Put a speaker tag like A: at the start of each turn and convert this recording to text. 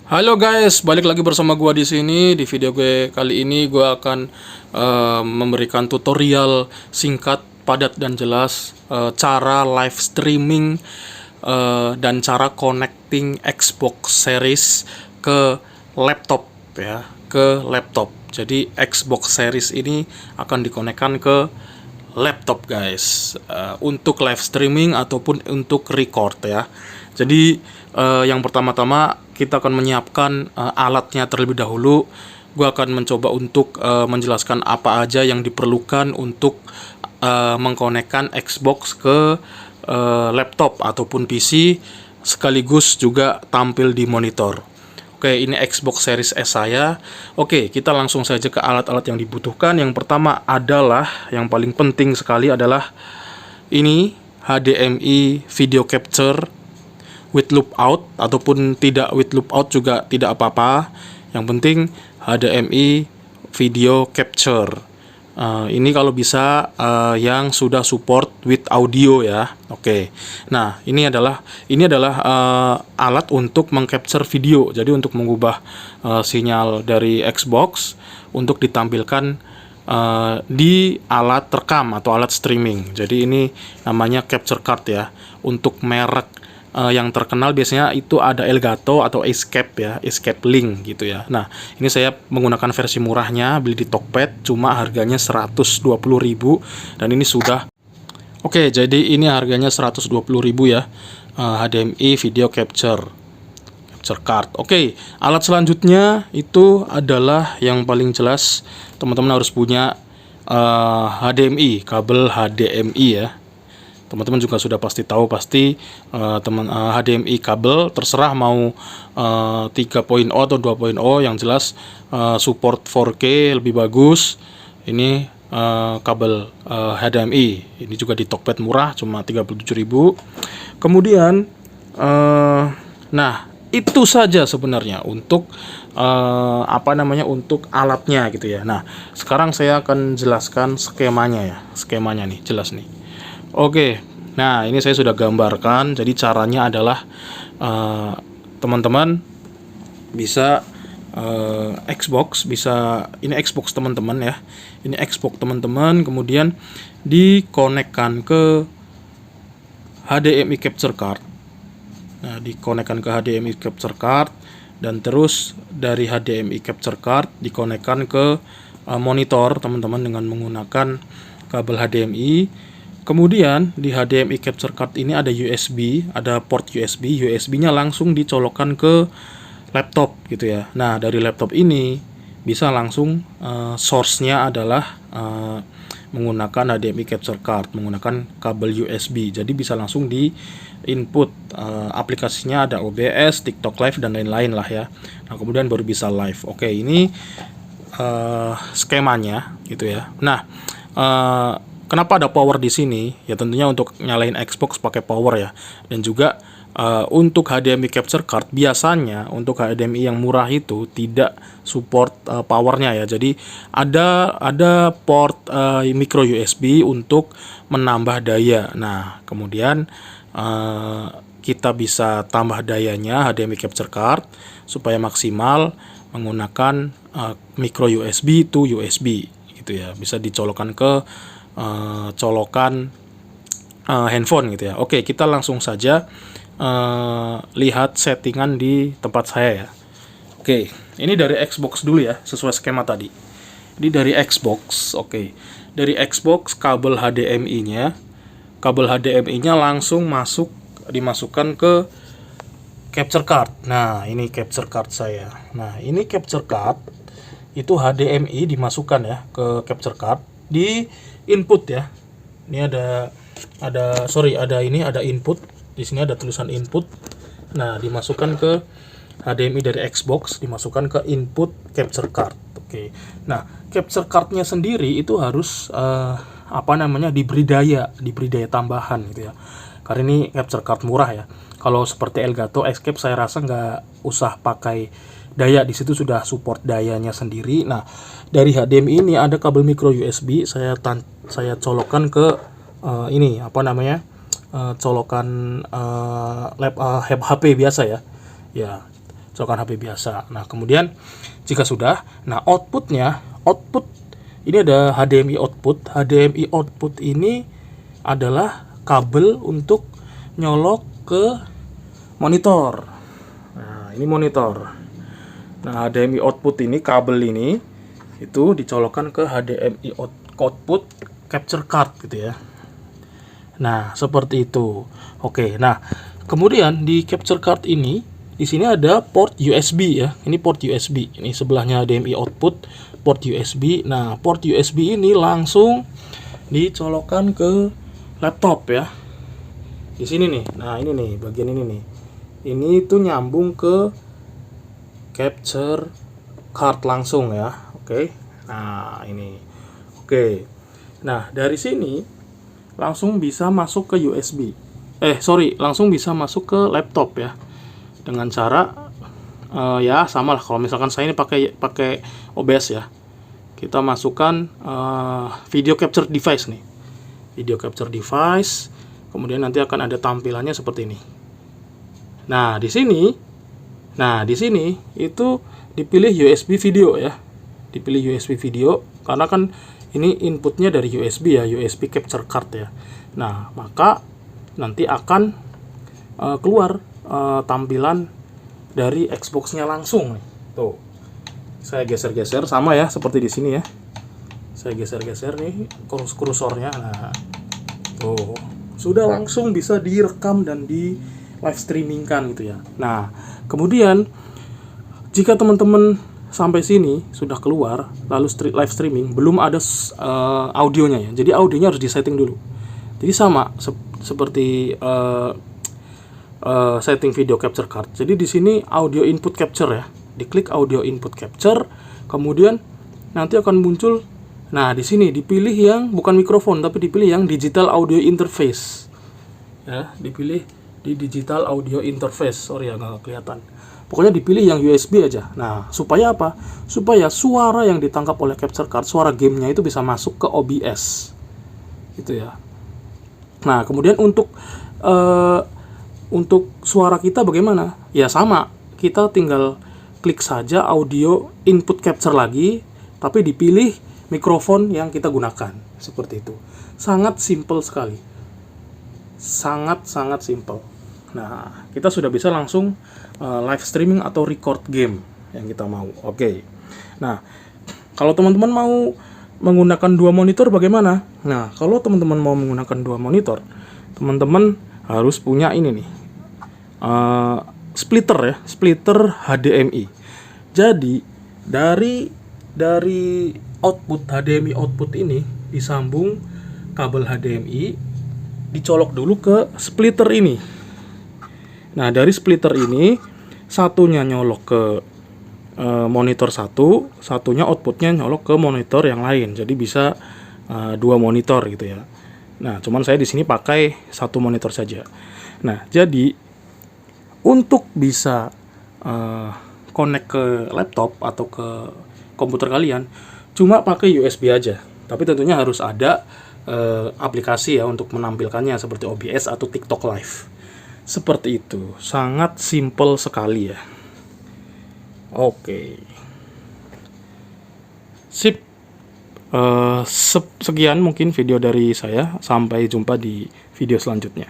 A: Halo guys, balik lagi bersama gua di sini. Di video gue kali ini gua akan memberikan tutorial singkat, padat dan jelas cara live streaming dan cara connecting Xbox Series ke laptop ya, ke laptop. Jadi Xbox Series ini akan dikonekkan ke laptop guys, untuk live streaming ataupun untuk record ya. Jadi yang pertama-tama kita akan menyiapkan alatnya terlebih dahulu. Gue akan mencoba untuk menjelaskan apa aja yang diperlukan untuk mengkonekkan Xbox ke laptop ataupun PC, sekaligus juga tampil di monitor. Oke, ini Xbox Series S saya. Oke, kita langsung saja ke alat-alat yang dibutuhkan. Yang pertama adalah, yang paling penting sekali adalah ini HDMI video capture with loop out, ataupun tidak with loop out juga tidak apa-apa. Yang penting HDMI video capture. Ini kalau bisa yang sudah support with audio ya. Oke. Nah, ini adalah alat untuk mengcapture video. Jadi untuk mengubah sinyal dari Xbox untuk ditampilkan di alat rekam atau alat streaming. Jadi ini namanya capture card ya. Untuk merek yang terkenal biasanya itu ada Elgato atau Escape ya, Escape Link gitu ya. Nah, ini saya menggunakan versi murahnya, beli di Tokped, cuma harganya 120.000 dan ini sudah. Oke, jadi ini harganya 120.000 ya. HDMI video capture card. Oke, alat selanjutnya itu adalah yang paling jelas, teman-teman harus punya HDMI, kabel HDMI ya. Teman-teman juga sudah pasti tahu HDMI kabel, terserah mau 3.0 atau 2.0, yang jelas support 4K lebih bagus. Ini kabel HDMI, ini juga di Tokped murah, cuma 37.000. Kemudian nah, itu saja sebenarnya untuk untuk alatnya gitu ya. Nah, sekarang saya akan jelaskan skemanya ya. Skemanya nih, jelas nih. Oke, nah ini saya sudah gambarkan. Jadi caranya adalah teman-teman bisa Xbox, ini Xbox teman-teman ya. Ini Xbox teman-teman, kemudian dikonekkan ke HDMI capture card. Nah, dikonekkan ke HDMI capture card dan terus dari HDMI capture card dikonekkan ke monitor teman-teman dengan menggunakan kabel HDMI. Kemudian di HDMI capture card ini ada USB, ada port USB. USB-nya langsung dicolokkan ke laptop gitu ya. Nah, dari laptop ini bisa langsung source-nya adalah menggunakan HDMI capture card, menggunakan kabel USB. Jadi bisa langsung di input aplikasinya, ada OBS, TikTok Live dan lain-lain lah ya. Nah, kemudian baru bisa live. Oke, ini skemanya gitu ya. Nah, kenapa ada power di sini? Ya tentunya untuk nyalain Xbox pakai power ya. Dan juga untuk HDMI capture card, biasanya untuk HDMI yang murah itu tidak support powernya ya. Jadi ada port micro USB untuk menambah daya. Nah, kemudian kita bisa tambah dayanya HDMI capture card supaya maksimal menggunakan micro USB to USB gitu ya. Bisa dicolokkan ke colokan handphone gitu ya. Oke, kita langsung saja lihat settingan di tempat saya ya. Oke, ini dari Xbox dulu ya, sesuai skema tadi. Ini dari Xbox. Oke, dari Xbox kabel HDMI-nya langsung dimasukkan ke capture card. Nah, ini capture card saya. Nah, ini capture card itu HDMI dimasukkan ya ke capture card, di input ya. Ini ada input. Di sini ada tulisan input. Nah, dimasukkan ke HDMI dari Xbox, dimasukkan ke input capture card. Oke. Nah, capture cardnya sendiri itu harus diberi daya tambahan gitu ya. Karena ini capture card murah ya. Kalau seperti Elgato, Escape saya rasa nggak usah pakai daya, di situ sudah support dayanya sendiri. Nah, dari HDMI ini ada kabel micro USB, saya colokkan ke colokan HP biasa ya. Ya, colokan HP biasa. Nah, kemudian jika sudah, nah output ini ada HDMI output. HDMI output ini adalah kabel untuk nyolok ke monitor. Nah, ini monitor. Nah, HDMI output ini, kabel ini itu dicolokkan ke HDMI output capture card gitu ya. Nah, seperti itu. Oke, nah kemudian di capture card ini, di sini ada port USB ya. Ini port USB. Ini sebelahnya HDMI output, port USB. Nah, port USB ini langsung dicolokkan ke laptop ya. Di sini nih. Nah, ini nih, bagian ini nih. Ini tuh nyambung ke capture card langsung ya. Oke. Nah, ini. Oke. Nah, dari sini langsung bisa masuk ke USB. Langsung bisa masuk ke laptop ya. Dengan cara ya sama lah, kalau misalkan saya ini pakai OBS ya. Kita masukkan video capture device nih. Video capture device. Kemudian nanti akan ada tampilannya seperti ini. Nah, di sini itu dipilih USB video ya. Dipilih USB video karena kan ini inputnya dari USB ya, USB capture card ya. Nah, maka nanti akan keluar tampilan dari Xbox-nya langsung nih. Tuh. Saya geser-geser sama ya seperti di sini ya. Saya geser-geser nih kursornya. Nah, tuh. Sudah langsung bisa direkam dan di live streamingkan gitu ya. Nah, kemudian jika teman-teman sampai sini sudah keluar lalu live streaming, belum ada audionya ya. Jadi audionya harus disetting dulu. Jadi sama seperti setting video capture card. Jadi di sini audio input capture ya. Diklik audio input capture, kemudian nanti akan muncul. Nah, di sini dipilih yang bukan mikrofon tapi dipilih yang digital audio interface. Ya, dipilih di digital audio interface. Sorry ya, nggak kelihatan. Pokoknya dipilih yang USB aja. Nah, supaya apa? Supaya suara yang ditangkap oleh capture card, suara gamenya itu bisa masuk ke OBS. Gitu ya. Nah, kemudian untuk suara kita bagaimana? Ya sama. Kita tinggal klik saja audio input capture lagi, tapi dipilih mikrofon yang kita gunakan. Seperti itu. Sangat simple sekali. Sangat simple. Nah, kita sudah bisa langsung live streaming atau record game yang kita mau. Oke. Nah, kalau teman-teman mau menggunakan dua monitor bagaimana? Nah, kalau teman-teman mau menggunakan dua monitor, teman-teman harus punya ini nih. Splitter ya, splitter HDMI. Jadi, dari output HDMI output ini disambung kabel HDMI, dicolok dulu ke splitter ini. Nah, dari splitter ini satunya nyolok ke monitor satu, satunya outputnya nyolok ke monitor yang lain. Jadi bisa dua monitor gitu ya. Nah, cuman saya di sini pakai satu monitor saja. Nah, jadi untuk bisa connect ke laptop atau ke komputer kalian, cuma pakai USB aja. Tapi tentunya harus ada aplikasi ya untuk menampilkannya seperti OBS atau TikTok Live. Seperti itu, sangat simple sekali ya. Oke. Sip. Sekian mungkin video dari saya. Sampai jumpa di video selanjutnya.